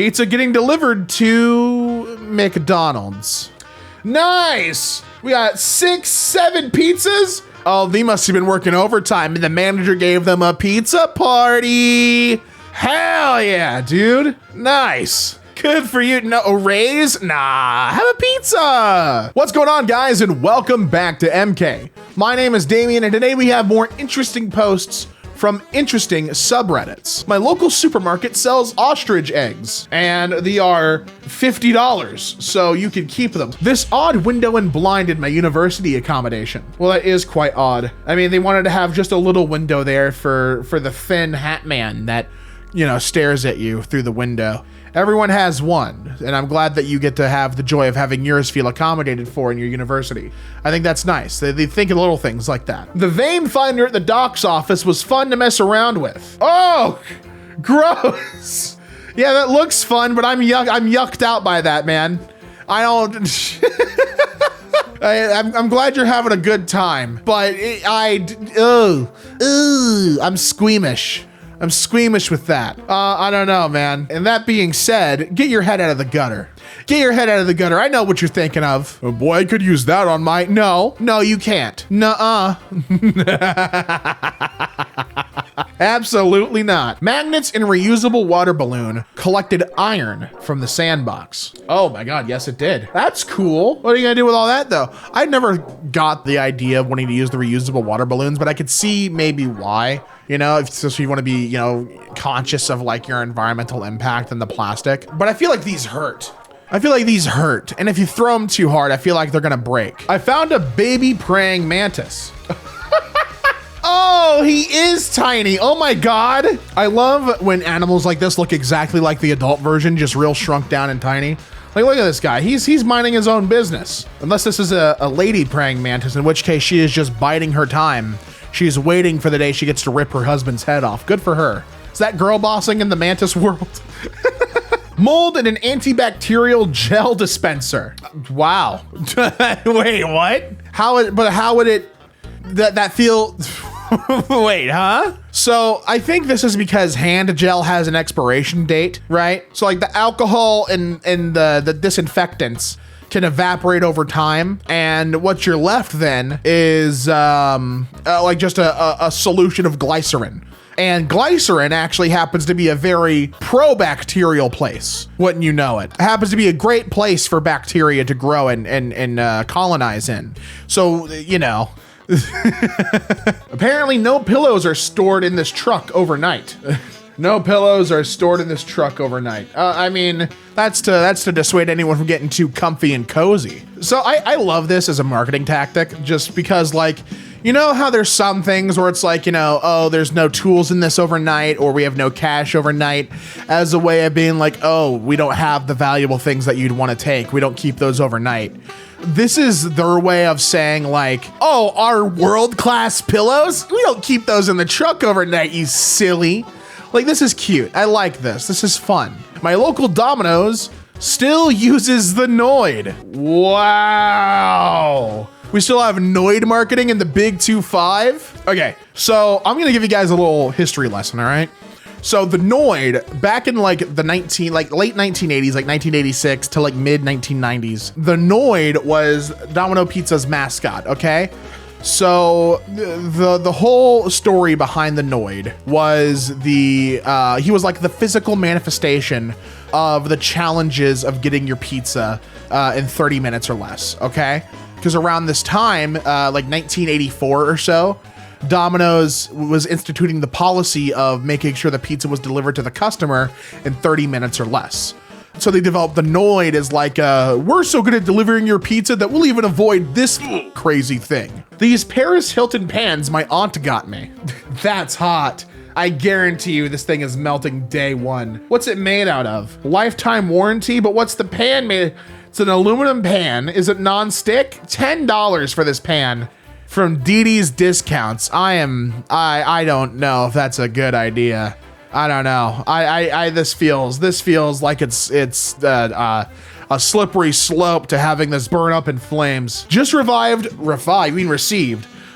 Pizza getting delivered to McDonald's. Nice. We got 6, 7 pizzas. Oh, they must have been working overtime and the manager gave them a pizza party. Hell yeah, dude. Nice. Good for you. No, a raise? Nah, have a pizza. What's going on, guys, and welcome back to EmKay. My name is Damien, and today we have more interesting posts from interesting subreddits. My local supermarket sells ostrich eggs, and they are $50, so you can keep them. This odd window and blind in my university accommodation. Well, that is quite odd. I mean, they wanted to have just a little window there for the thin hat man that, you know, stares at you through the window. Everyone has one, and I'm glad that you get to have the joy of having yours feel accommodated for in your university. I think that's nice. They think of little things like that. The vein finder at the doc's office was fun to mess around with. Oh, gross. Yeah, that looks fun, but I'm yucked out by that, man. I don't... I'm glad you're having a good time, but I'm squeamish. I'm squeamish with that. I don't know, man. And that being said, get your head out of the gutter. Get your head out of the gutter. I know what you're thinking of. Oh boy, I could use that on my... No, you can't. Nuh-uh. Absolutely not. Magnets and reusable water balloon collected iron from the sandbox. Oh my God, yes it did. That's cool. What are you gonna do with all that though? I never got the idea of wanting to use the reusable water balloons, but I could see maybe why. You know, if you want to be, you know, conscious of like your environmental impact and the plastic. But I feel like these hurt. And if you throw them too hard, I feel like they're gonna break. I found a baby praying mantis. Oh, he is tiny. Oh my God. I love when animals like this look exactly like the adult version, just real shrunk down and tiny. Like, look at this guy. He's minding his own business. Unless this is a lady praying mantis, in which case she is just biding her time. She's waiting for the day she gets to rip her husband's head off. Good for her. Is that girl bossing in the mantis world? Mold in an antibacterial gel dispenser. Wow. Wait, what? How would it that feel? Wait, huh? So I think this is because hand gel has an expiration date, right? So like the alcohol and the disinfectants can evaporate over time, and what you're left then is like just a solution of glycerin. And glycerin actually happens to be a very pro-bacterial place, wouldn't you know it? It happens to be a great place for bacteria to grow and colonize in. So, you know. Apparently no pillows are stored in this truck overnight. No pillows are stored in this truck overnight. I mean, that's to dissuade anyone from getting too comfy and cozy. So I love this as a marketing tactic, just because, like, you know how there's some things where it's like, you know, oh, there's no tools in this overnight, or we have no cash overnight, as a way of being like, oh, we don't have the valuable things that you'd want to take. We don't keep those overnight. This is their way of saying like, oh, our world-class pillows? We don't keep those in the truck overnight, you silly. Like, this is cute. I like this. This is fun. My local Domino's still uses the Noid. Wow. We still have Noid marketing in the big 2.5. Okay, so I'm gonna give you guys a little history lesson, all right? So the Noid, back in like the late 1980s, like 1986 to like mid 1990s, the Noid was Domino Pizza's mascot, okay? So the whole story behind the Noid was he was like the physical manifestation of the challenges of getting your pizza in 30 minutes or less, okay? Because around this time, like 1984 or so, Domino's was instituting the policy of making sure the pizza was delivered to the customer in 30 minutes or less. So they developed the Noid as like, we're so good at delivering your pizza that we'll even avoid this crazy thing. These Paris Hilton pans my aunt got me. That's hot. I guarantee you this thing is melting day one. What's it made out of? Lifetime warranty, but what's the pan made? It's an aluminum pan. Is it non-stick? $10 for this pan from Dee Dee's Discounts. I don't know if that's a good idea. I don't know. This feels like it's a slippery slope to having this burn up in flames. Just received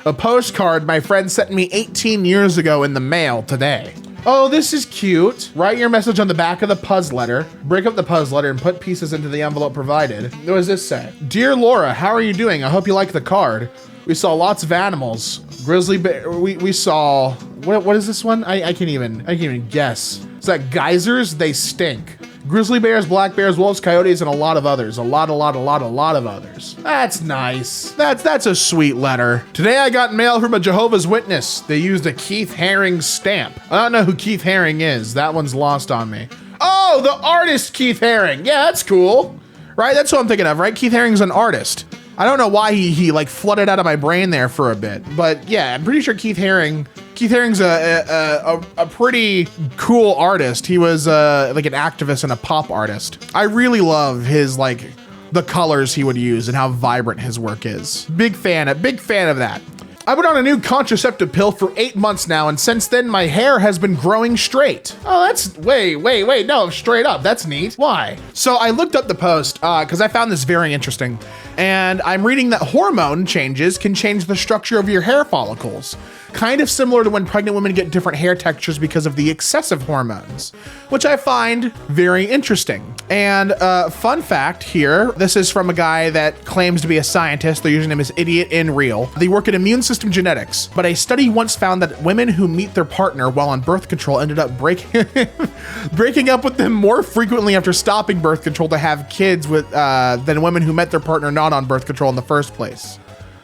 a postcard my friend sent me 18 years ago in the mail today. Oh, this is cute. Write your message on the back of the puzz letter. Break up the puzz letter and put pieces into the envelope provided. What does this say? Dear Laura, how are you doing? I hope you like the card. We saw lots of animals. Grizzly bear, we saw, what is this one? I can't even guess. Is that geysers? They stink. Grizzly bears, black bears, wolves, coyotes, and a lot of others. A lot of others. That's nice. That's a sweet letter. Today I got mail from a Jehovah's Witness. They used a Keith Haring stamp. I don't know who Keith Haring is. That one's lost on me. Oh, the artist Keith Haring. Yeah, that's cool. Right, that's what I'm thinking of, right? Keith Haring's an artist. I don't know why he like flooded out of my brain there for a bit, but yeah, I'm pretty sure Keith Haring's a pretty cool artist. He was like an activist and a pop artist. I really love his like the colors he would use and how vibrant his work is. Big fan of that. I've been on a new contraceptive pill for 8 months now, and since then my hair has been growing straight. Oh, that's, wait, no, straight up, that's neat. Why? So I looked up the post because I found this very interesting, and I'm reading that hormone changes can change the structure of your hair follicles. Kind of similar to when pregnant women get different hair textures because of the excessive hormones, which I find very interesting. And fun fact here, this is from a guy that claims to be a scientist. Their username is Idiot in Real. They work in immune system genetics, but a study once found that women who meet their partner while on birth control ended up breaking up with them more frequently after stopping birth control to have kids with than women who met their partner not on birth control in the first place.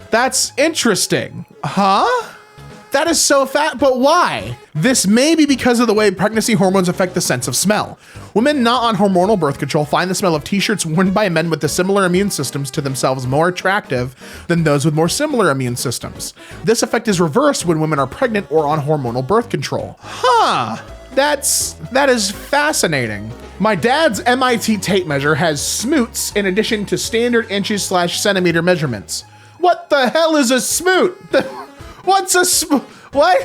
That's interesting. Huh? That is so fat, but why? This may be because of the way pregnancy hormones affect the sense of smell. Women not on hormonal birth control find the smell of t-shirts worn by men with the similar immune systems to themselves more attractive than those with more similar immune systems. This effect is reversed when women are pregnant or on hormonal birth control. Huh. That is fascinating. My dad's MIT tape measure has smoots in addition to standard inches/centimeter measurements. What the hell is a smoot? What's what?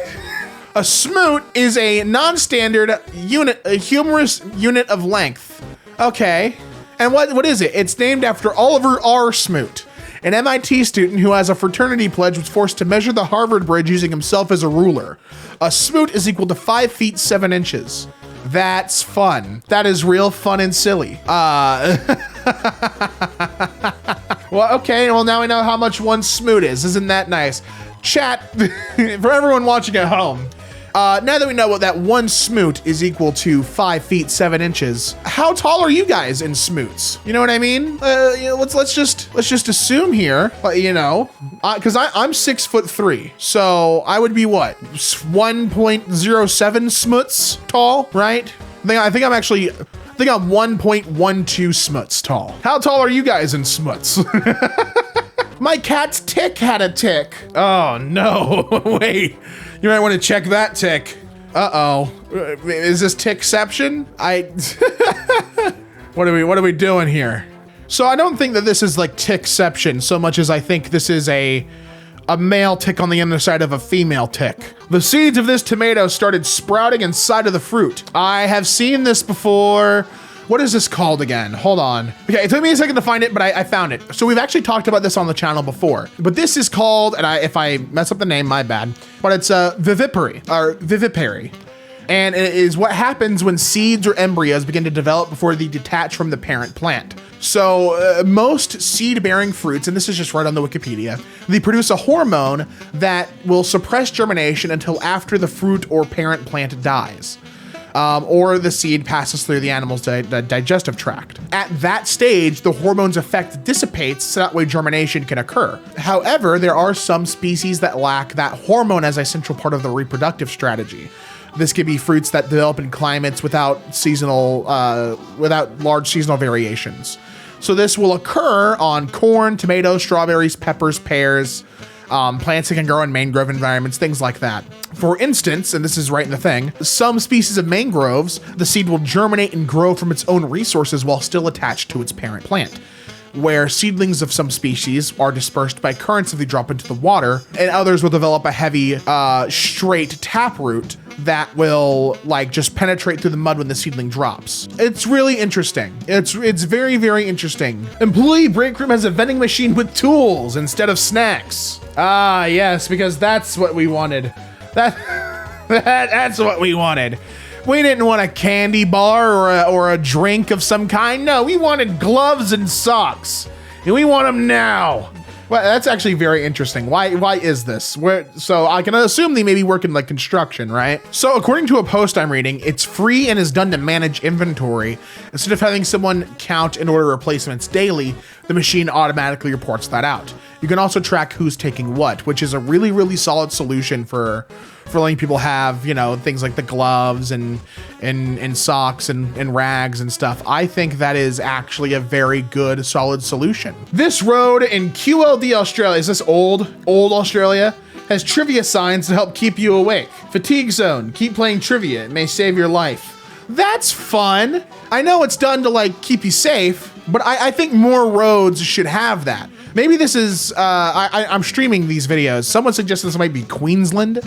A smoot is a non-standard unit, a humorous unit of length. Okay. And what is it? It's named after Oliver R. Smoot, an MIT student who, as a fraternity pledge, was forced to measure the Harvard Bridge using himself as a ruler. A smoot is equal to 5 feet 7 inches. That's fun. That is real fun and silly. Well, okay. Well, now we know how much one smoot is. Isn't that nice? Chat, for everyone watching at home, now that we know what that one smoot is equal to 5 feet 7 inches, how tall are you guys in smoots? You know what I mean? You know, let's just assume here, you know, because I'm 6'3", so I would be what, 1.07 smoots tall, right? I think I'm 1.12 smoots tall. How tall are you guys in smoots? My cat's tick had a tick. Oh no, wait. You might want to check that tick. Uh-oh. Is this tickception? What are we doing here? So I don't think that this is like tickception so much as I think this is a male tick on the underside of a female tick. The seeds of this tomato started sprouting inside of the fruit. I have seen this before. What is this called again? Hold on. Okay, it took me a second to find it, but I found it. So we've actually talked about this on the channel before, but this is called, and if I mess up the name, my bad, but it's vivipary. And it is what happens when seeds or embryos begin to develop before they detach from the parent plant. So most seed-bearing fruits, and this is just right on the Wikipedia, they produce a hormone that will suppress germination until after the fruit or parent plant dies. Or the seed passes through the animal's digestive tract. At that stage, the hormone's effect dissipates so that way germination can occur. However, there are some species that lack that hormone as a central part of the reproductive strategy. This could be fruits that develop in climates without large seasonal variations. So this will occur on corn, tomatoes, strawberries, peppers, pears, plants that can grow in mangrove environments, things like that. For instance, and this is right in the thing, some species of mangroves, the seed will germinate and grow from its own resources while still attached to its parent plant, where seedlings of some species are dispersed by currents if they drop into the water, and others will develop a heavy, straight taproot that will like just penetrate through the mud when the seedling drops. It's really interesting. It's very, very interesting. Employee break room has a vending machine with tools instead of snacks. Ah, yes, because that's what we wanted. That's what we wanted. We didn't want a candy bar or a drink of some kind. No, we wanted gloves and socks, and we want them now. Well, that's actually very interesting. Why is this? So I can assume they maybe work in like construction, right? So according to a post I'm reading, it's free and is done to manage inventory. Instead of having someone count and order replacements daily, the machine automatically reports that out. You can also track who's taking what, which is a really, really solid solution for letting people have, you know, things like the gloves and socks and rags and stuff. I think that is actually a very good, solid solution. This road in QLD, Australia, is this old Australia? Has trivia signs to help keep you awake. Fatigue zone, keep playing trivia, it may save your life. That's fun. I know it's done to like keep you safe, but I think more roads should have that. Maybe this is, I'm streaming these videos. Someone suggested this might be Queensland.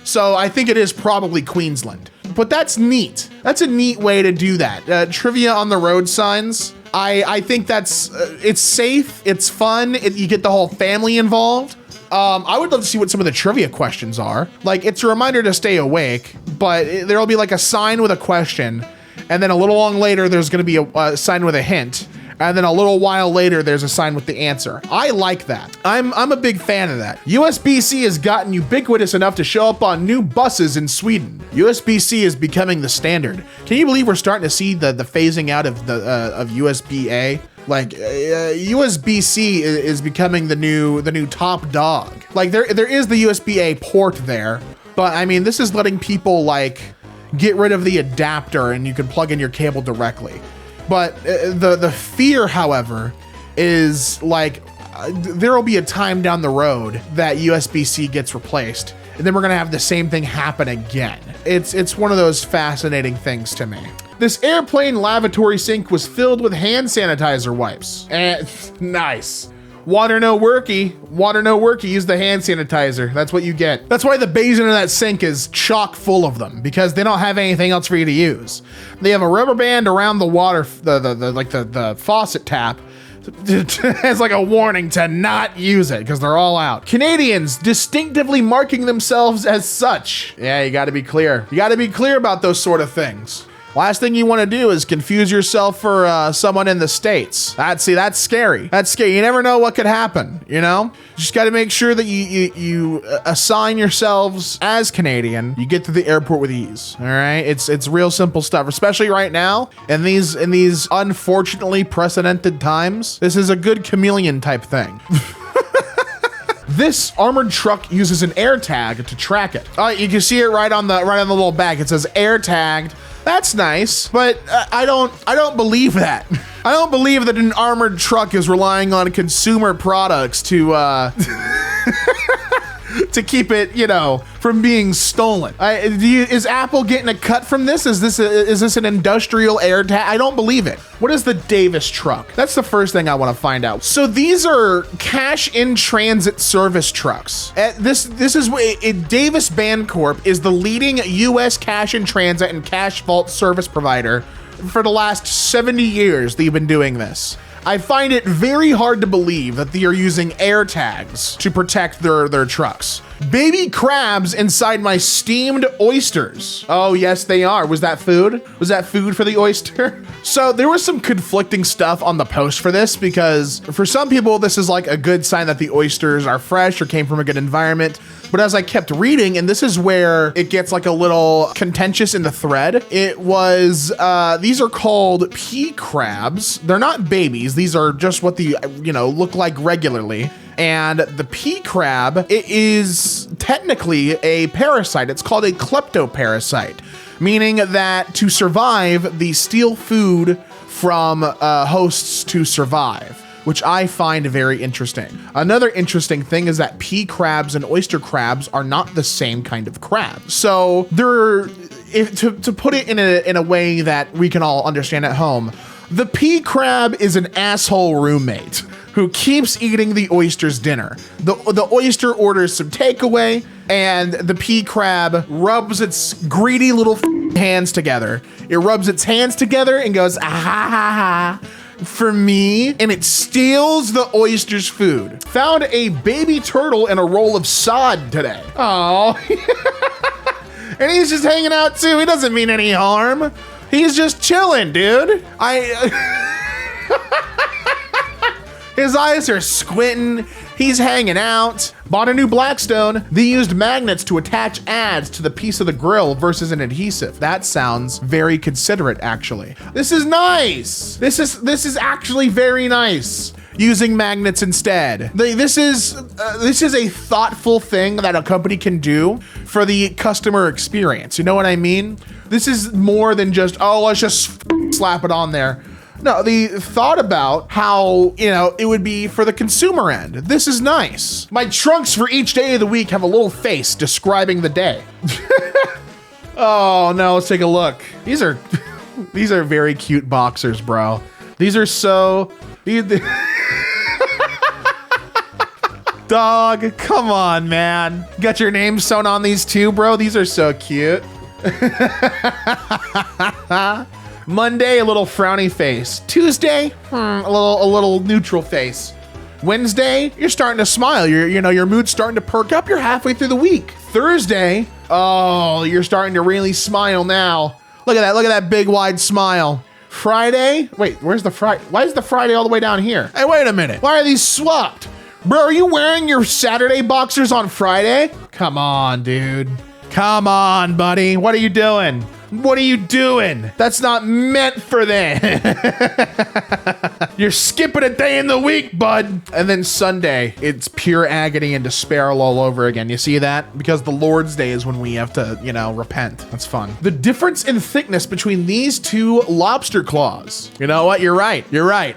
So I think it is probably Queensland, but that's neat. That's a neat way to do that. Trivia on the road signs. I think that's, it's safe, it's fun, you get the whole family involved. I would love to see what some of the trivia questions are. Like, it's a reminder to stay awake, but there'll be like a sign with a question, and then a little long later, there's gonna be a sign with a hint. And then a little while later, there's a sign with the answer. I like that. I'm a big fan of that. USB-C has gotten ubiquitous enough to show up on new buses in Sweden. USB-C is becoming the standard. Can you believe we're starting to see the phasing out of of USB-A? Like USB-C is becoming the new top dog. Like there is the USB-A port there, but I mean, this is letting people like get rid of the adapter and you can plug in your cable directly. But the fear, however, is like there will be a time down the road that USB-C gets replaced, and then we're gonna have the same thing happen again. It's one of those fascinating things to me. This airplane lavatory sink was filled with hand sanitizer wipes. Nice. Water no worky, use the hand sanitizer. That's what you get. That's why the basin of that sink is chock full of them, because they don't have anything else for you to use. They have a rubber band around the water, the faucet tap, as like a warning to not use it because they're all out. Canadians distinctively marking themselves as such. Yeah, you gotta be clear. You gotta be clear about those sort of things. Last thing you want to do is confuse yourself for someone in the States. That's scary. That's scary. You never know what could happen, you know? You just got to make sure that you assign yourselves as Canadian. You get to the airport with ease, all right? It's real simple stuff, especially right now in these unfortunately precedented times. This is a good chameleon type thing. This armored truck uses an air tag to track it. You can see it right on the little bag. It says air tagged. That's nice, but I don't believe that. I don't believe that an armored truck is relying on consumer products to to keep it, you know, from being stolen. Is Apple getting a cut from this? Is this an industrial air tag? I don't believe it. What is the Davis truck? That's the first thing I want to find out. So these are cash in transit service trucks. This is Davis Bancorp is the leading U.S. cash in transit and cash vault service provider. For the last 70 years, they've been doing this. I find it very hard to believe that they are using air tags to protect their trucks. Baby crabs inside my steamed oysters. Oh, yes, they are. Was that food? Was that food for the oyster? So there was some conflicting stuff on the post for this, because for some people, this is like a good sign that the oysters are fresh or came from a good environment. But as I kept reading, and this is where it gets like a little contentious in the thread, it was, these are called pea crabs. They're not babies. These are just what the, look like regularly. And the pea crab, it is technically a parasite. It's called a kleptoparasite, meaning that to survive, they steal food from hosts to survive, which I find very interesting. Another interesting thing is that pea crabs and oyster crabs are not the same kind of crab. So to put it in a way that we can all understand at home, the pea crab is an asshole roommate who keeps eating the oyster's dinner. The oyster orders some takeaway, and the pea crab rubs its greedy little hands together. It rubs its hands together and goes, ah ha ha. For me, and it steals the oyster's food. Found a baby turtle in a roll of sod today. Oh. And he's just hanging out too. He doesn't mean any harm. He's just chilling, dude. His eyes are squinting. He's hanging out. Bought a new Blackstone. They used magnets to attach ads to the piece of the grill versus an adhesive. That sounds very considerate, actually. This is nice. This is actually very nice. Using magnets instead. This is a thoughtful thing that a company can do for the customer experience. You know what I mean? This is more than just, oh, let's just slap it on there. No, they thought about how, you know, it would be for the consumer end. This is nice. My trunks for each day of the week have a little face describing the day. Oh no, let's take a look. These are very cute boxers, bro. These are so... Dog, come on, man. Got your name sewn on these too, bro? These are so cute. Monday, a little frowny face. Tuesday, a little neutral face. Wednesday, you're starting to smile. Your mood's starting to perk up. You're halfway through the week. Thursday, oh, you're starting to really smile now. Look at that. Look at that big wide smile. Friday, wait, where's the Friday? Why is the Friday all the way down here? Hey, wait a minute. Why are these swapped? Bro, are you wearing your Saturday boxers on Friday? Come on, dude. Come on, buddy. What are you doing? What are you doing? That's not meant for that. You're skipping a day in the week, bud. And then Sunday, it's pure agony and despair all over again. You see that? Because the Lord's Day is when we have to, you know, repent. That's fun. The difference in thickness between these two lobster claws. You know what? You're right. You're right.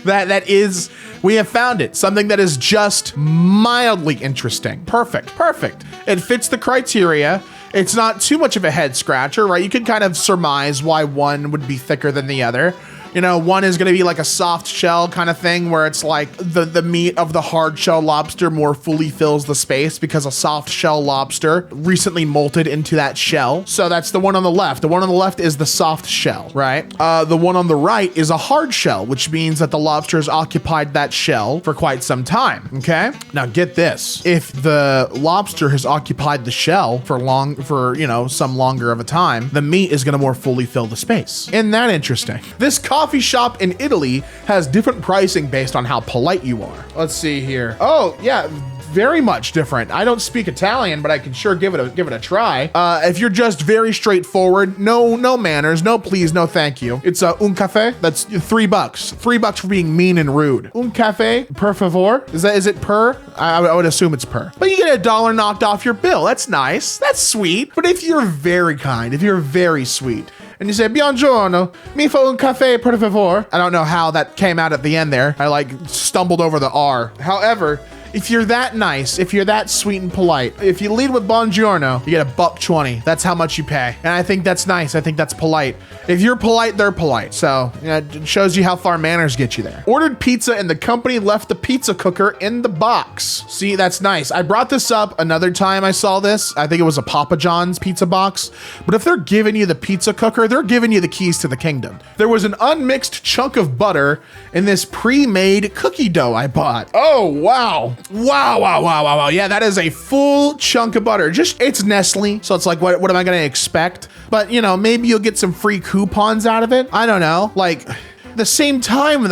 That is, we have found it. Something that is just mildly interesting. Perfect. Perfect. It fits the criteria. It's not too much of a head scratcher, right? You can kind of surmise why one would be thicker than the other. You know, one is going to be like a soft shell kind of thing where it's like the meat of the hard shell lobster more fully fills the space because a soft shell lobster recently molted into that shell. So that's the one on the left. The one on the left is the soft shell, right? The one on the right is a hard shell, which means that the lobster has occupied that shell for quite some time, okay? Now get this. If the lobster has occupied the shell for you know, some longer of a time, the meat is going to more fully fill the space. Isn't that interesting? This coffee shop in Italy has different pricing based on how polite you are. Let's see here. Oh yeah, very much different. I don't speak Italian, but I can sure give it a try. If you're just very straightforward, no manners, no please, no thank you. It's un cafe. That's $3. $3 for being mean and rude. Un cafe, per favor. Is it per? I would assume it's per. But you get $1 knocked off your bill. That's nice. That's sweet. But if you're very kind, if you're very sweet, and you say, buongiorno, mi fa un caffè per favor. I don't know how that came out at the end there. I like stumbled over the R. However, if you're that nice, if you're that sweet and polite, if you lead with buongiorno, you get $1.20. That's how much you pay. And I think that's nice. I think that's polite. If you're polite, they're polite. So you know, it shows you how far manners get you there. Ordered pizza and the company left the pizza cooker in the box. See, that's nice. I brought this up another time I saw this. I think it was a Papa John's pizza box. But if they're giving you the pizza cooker, they're giving you the keys to the kingdom. There was an unmixed chunk of butter in this pre-made cookie dough I bought. Oh, wow. Wow. Yeah, that is a full chunk of butter. Just, it's Nestle, so it's like, what am I gonna expect? But, you know, maybe you'll get some free coupons out of it. I don't know. Like, at the same time,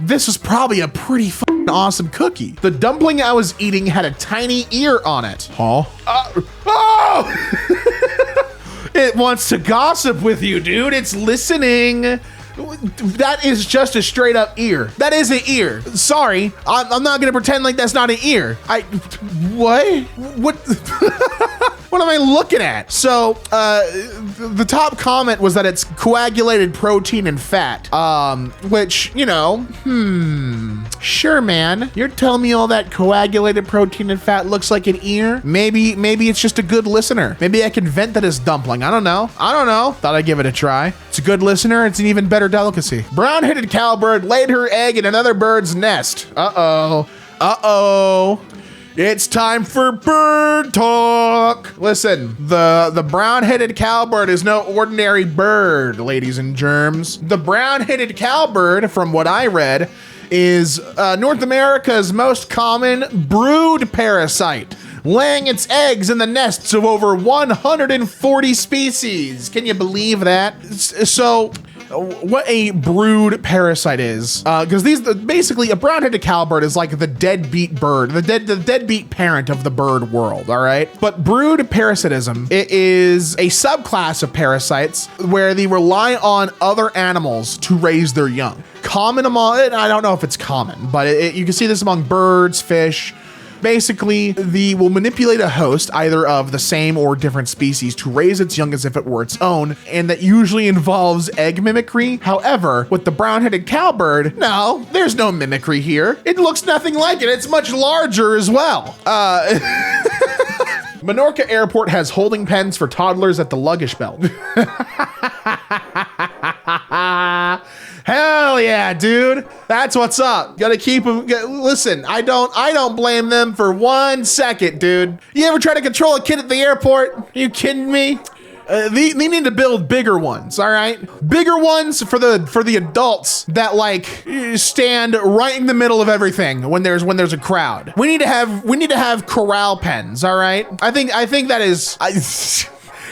this is probably a pretty fucking awesome cookie. The dumpling I was eating had a tiny ear on it. Huh? Oh! It wants to gossip with you, dude. It's listening. That is just a straight up ear. That is an ear. Sorry, I'm not gonna pretend like that's not an ear. What? What am I looking at? So, the top comment was that it's coagulated protein and fat, which, you know, sure, man. You're telling me all that coagulated protein and fat looks like an ear? Maybe it's just a good listener. Maybe I can vent that as dumpling. I don't know. Thought I'd give it a try. It's a good listener. It's an even better delicacy. Brown-headed cowbird laid her egg in another bird's nest. Uh-oh. It's time for bird talk. Listen, the brown-headed cowbird is no ordinary bird, ladies and germs. The brown-headed cowbird, from what I read, is North America's most common brood parasite. laying its eggs in the nests of over 140 species. Can you believe that? So, what a brood parasite is, because basically a brown-headed cowbird is like the deadbeat bird, the deadbeat parent of the bird world, all right? But brood parasitism, it is a subclass of parasites where they rely on other animals to raise their young. Common among, I don't know if it's common, but you can see this among birds, fish. Basically, they will manipulate a host, either of the same or different species, to raise its young as if it were its own, and that usually involves egg mimicry. However, with the brown-headed cowbird, no, there's no mimicry here. It looks nothing like it. It's much larger as well. Menorca Airport has holding pens for toddlers at the luggage belt. Hell yeah, dude. That's what's up. Gotta keep them. Listen, I don't blame them for 1 second, dude. You ever try to control a kid at the airport? Are you kidding me? They need to build bigger ones, all right? Bigger ones for the adults that like stand right in the middle of everything when there's a crowd. We need to have corral pens, all right? I think that is.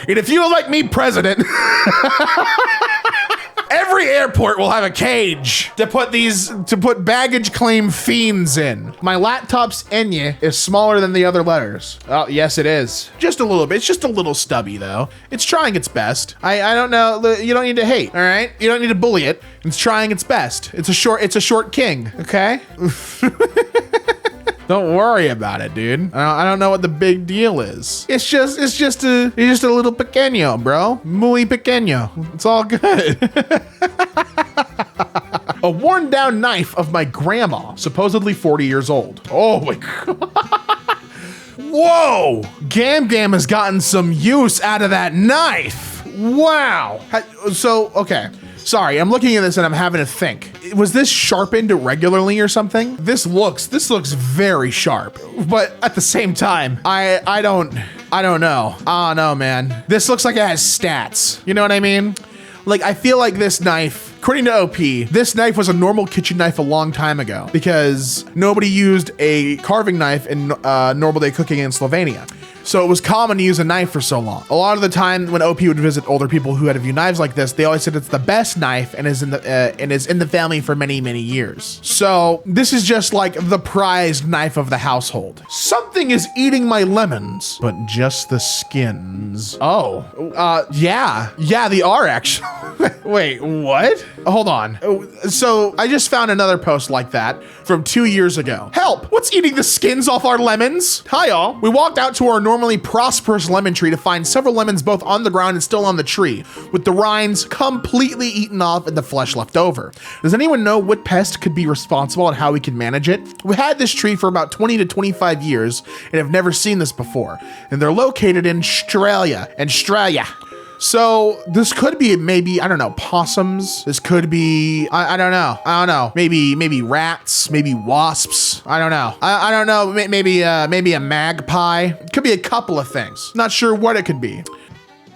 And if you don't like me president, every airport will have a cage to put baggage claim fiends in. My laptop's Enya is smaller than the other letters. Oh, yes, it is. Just a little bit. It's just a little stubby though. It's trying its best. I don't know. You don't need to hate, all right? You don't need to bully it. It's trying its best. It's a short king, okay? Don't worry about it, dude. I don't know what the big deal is. It's just a little pequeño, bro. Muy pequeño. It's all good. A worn down knife of my grandma, supposedly 40 years old. Oh my God. Whoa! Gam Gam has gotten some use out of that knife. Wow. So, okay. Sorry, I'm looking at this and I'm having to think. Was this sharpened regularly or something? This looks very sharp, but at the same time, I don't know. I don't know, man. This looks like it has stats. You know what I mean? Like, I feel like this knife, according to OP, this knife was a normal kitchen knife a long time ago because nobody used a carving knife in normal day cooking in Slovenia. So it was common to use a knife for so long. A lot of the time when OP would visit older people who had to view knives like this, they always said it's the best knife and is in the family for many, many years. So this is just like the prized knife of the household. Something is eating my lemons, but just the skins. Oh, yeah, they are actually. Wait, what? Hold on. So I just found another post like that from 2 years ago. Help! What's eating the skins off our lemons? Hi, y'all. We walked out to our normally prosperous lemon tree to find several lemons both on the ground and still on the tree, with the rinds completely eaten off and the flesh left over. Does anyone know what pest could be responsible and how we can manage it? We had this tree for about 20 to 25 years and have never seen this before. And they're located in Australia. So this could be maybe, I don't know, possums. This could be, I don't know. Maybe rats, maybe wasps. I don't know. Maybe a magpie. Could be a couple of things. Not sure what it could be.